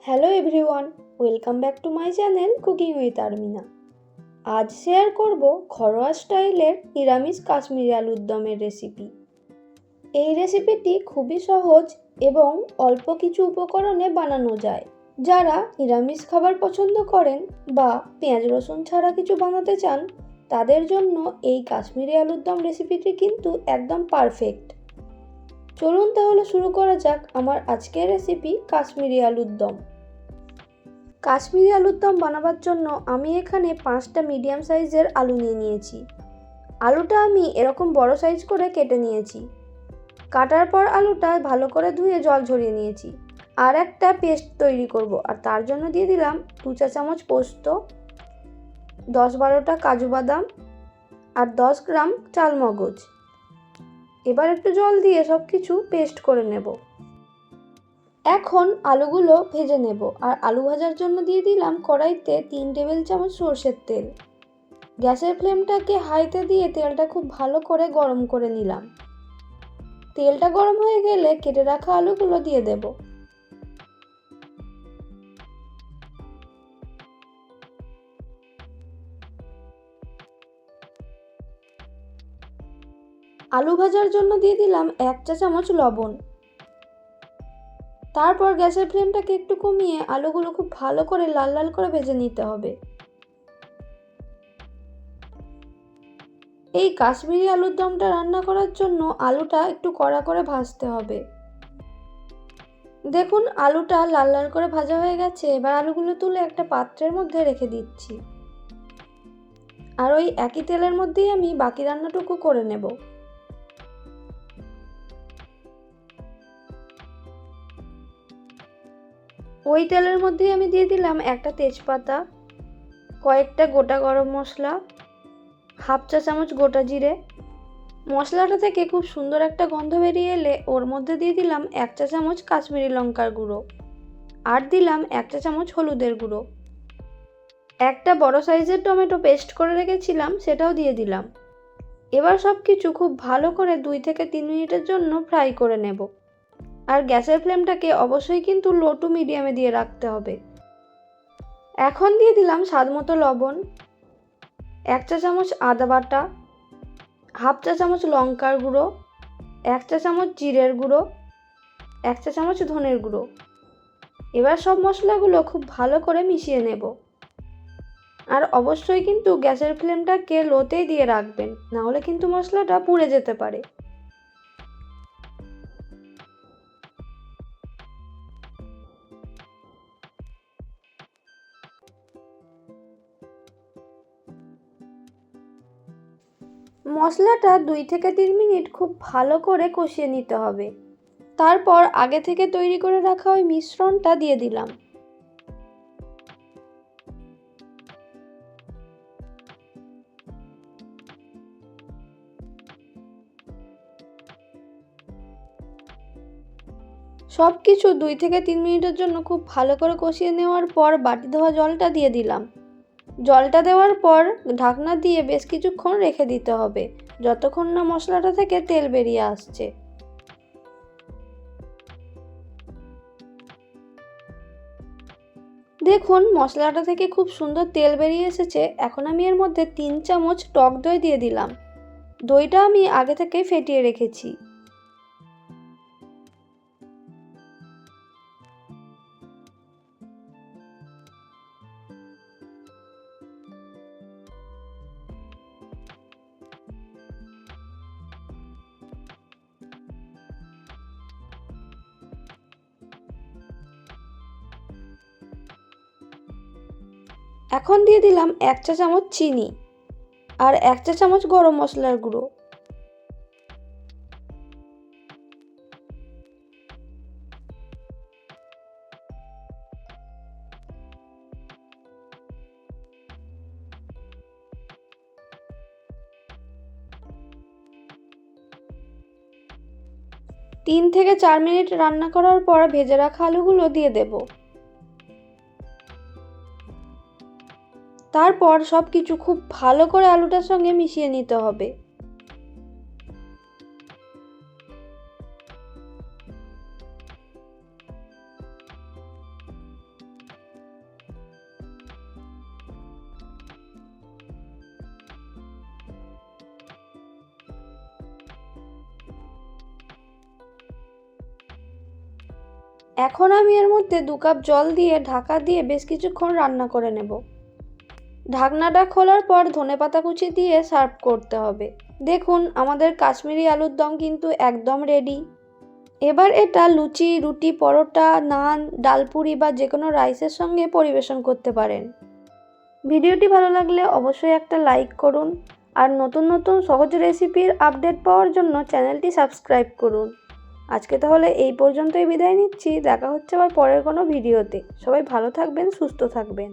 Hello everyone, welcome back to my channel cooking with Armina. আজ share করব ঘরোয়া স্টাইলের নিরামিষ কাশ্মীরি আলুর দমের রেসিপি। এই রেসিপিটি খুবই সহজ এবং অল্প কিছু উপকরণে বানানো যায়। যারা নিরামিষ খাবার পছন্দ করেন বা পেঁয়াজ রসুন ছাড়া কিছু বানাতে চান, তাদের জন্য এই কাশ্মীরি আলুর দম রেসিপিটি কিন্তু একদম পারফেক্ট। চলুন তাহলে শুরু করা যাক আমার আজকের রেসিপি কাশ্মীরি আলুর দম। কাশ্মীরি আলুর দম বানাবার জন্য আমি এখানে 5টা মিডিয়াম সাইজের আলু নিয়েছি। আলুটা আমি এরকম বড় সাইজ করে কেটে নিয়েছি। কাটার পর আলুটা ভালো করে ধুয়ে জল ঝরিয়ে নিয়েছি। আর একটা পেস্ট তৈরি করব, আর তার জন্য দিয়ে দিলাম 2 চা চামচ পোস্ত, 10-12টা কাজু বাদাম আর 10 গ্রাম চালমগজ। এবার একটু জল দিয়ে সব কিছু পেস্ট করে নেব। এখন আলুগুলো ভেজে নেব, আর আলু ভাজার জন্য দিয়ে দিলাম কড়াইতে 3 টেবিল চামচ সরষের তেল। গ্যাসের ফ্লেমটাকে হাইতে দিয়ে তেলটা খুব ভালো করে গরম করে নিলাম। তেলটা গরম হয়ে গেলে কেটে রাখা আলুগুলো দিয়ে দেব। আলু ভাজার জন্য দিয়ে দিলাম 1 চা চামচ লবণ। তারপর গ্যাসের ফ্লেমটাকে একটু কমিয়ে আলুগুলো খুব ভালো করে লাল লাল করে ভেজে নিতে হবে। এই কাশ্মীরি আলুর দমটা রান্না করার জন্য আলুটা একটু কড়া করে ভাজতে হবে। দেখুন আলুটা লাল লাল করে ভাজা হয়ে গেছে। এবার আলুগুলো তুলে একটা পাত্রের মধ্যে রেখে দিচ্ছি। আর ওই একই তেলের মধ্যেই আমি বাকি রান্নাটুকু করে নেব। ওই তেলের মধ্যেই আমি দিয়ে দিলাম একটা তেজপাতা, কয়েকটা গোটা গরম মশলা, 1/2 চা চামচ গোটা জিরে। মশলাটা থেকে খুব সুন্দর একটা গন্ধ বেরিয়ে এলে ওর মধ্যে দিয়ে দিলাম 1 চা চামচ কাশ্মীরি লঙ্কার গুঁড়ো, আর দিলাম 1 চা চামচ হলুদের গুঁড়ো। একটা বড় সাইজের টমেটো পেস্ট করে রেখেছিলাম, সেটাও দিয়ে দিলাম। এবার সব কিছু খুব ভালো করে 2 থেকে 3 মিনিটের জন্য ফ্রাই করে নেব। আর গ্যাসের ফ্লেমটাকে অবশ্যই কিন্তু লো টু মিডিয়ামে দিয়ে রাখতে হবে। এখন দিয়ে দিলাম স্বাদ মতো লবণ, 1 চা চামচ আদা বাটা, 1/2 চা চামচ লঙ্কার গুঁড়ো, 1 চা চামচ জিরের গুঁড়ো, 1 চা চামচ ধনের গুঁড়ো। এবার সব মশলাগুলো খুব ভালো করে মিশিয়ে নেব। আর অবশ্যই কিন্তু গ্যাসের ফ্লেমটাকে লোতেই দিয়ে রাখবেন, না হলে কিন্তু মশলাটা পুড়ে যেতে পারে। মশলাটা 2 থেকে 3 মিনিট খুব ভালো করে কষিয়ে নিতে হবে। তারপর আগে থেকে তৈরি করে রাখা ওই মিশ্রণটা দিয়ে দিলাম। সব কিছু 2 থেকে 3 মিনিটের জন্য খুব ভালো করে কষিয়ে নেওয়ার পর বাটি ধোয়া জলটা দিয়ে দিলাম। জলটা দেওয়ার পর ঢাকনা দিয়ে বেশ কিছুক্ষণ রেখে দিতে হবে, যতক্ষণ না মশলাটা থেকে তেল বেরিয়ে আসছে। দেখুন মশলাটা থেকে খুব সুন্দর তেল বেরিয়ে এসেছে। এখন আমি এর মধ্যে 3 চামচ টক দই দিয়ে দিলাম। দইটা আমি আগে থেকে ফেটিয়ে রেখেছি। এখন দিয়ে দিলাম 1 চা চামচ চিনি আর 1 চা চামচ গরম মশলার গুঁড়ো। তিন থেকে 4 মিনিট রান্না করার পর ভেজে রাখা আলুগুলো দিয়ে দেব। তারপর সব কিছু খুব ভালো করে আলুটার সঙ্গে মিশিয়ে নিতে হবে। এখন আমি এর মধ্যে 2 কাপ জল দিয়ে ঢাকা দিয়ে বেশ কিছুক্ষণ রান্না করে নেব। ঢাকনাটা খোলার পর ধনেপাতা কুচি দিয়ে সার্ভ করতে হবে। দেখুন আমাদের কাশ্মীরি আলুর দম কিন্তু একদম রেডি। এবার এটা লুচি, রুটি, পরোটা, নান, ডালপুরি বা যে কোনো রাইসের সঙ্গে পরিবেশন করতে পারেন। ভিডিওটি ভালো লাগলে অবশ্যই একটা লাইক করুন আর নতুন নতুন সহজ রেসিপির আপডেট পাওয়ার জন্য চ্যানেলটি সাবস্ক্রাইব করুন। আজকে তাহলে এই পর্যন্তই বিদায় নিচ্ছি। দেখা হচ্ছে আবার পরের কোনো ভিডিওতে। সবাই ভালো থাকবেন, সুস্থ থাকবেন।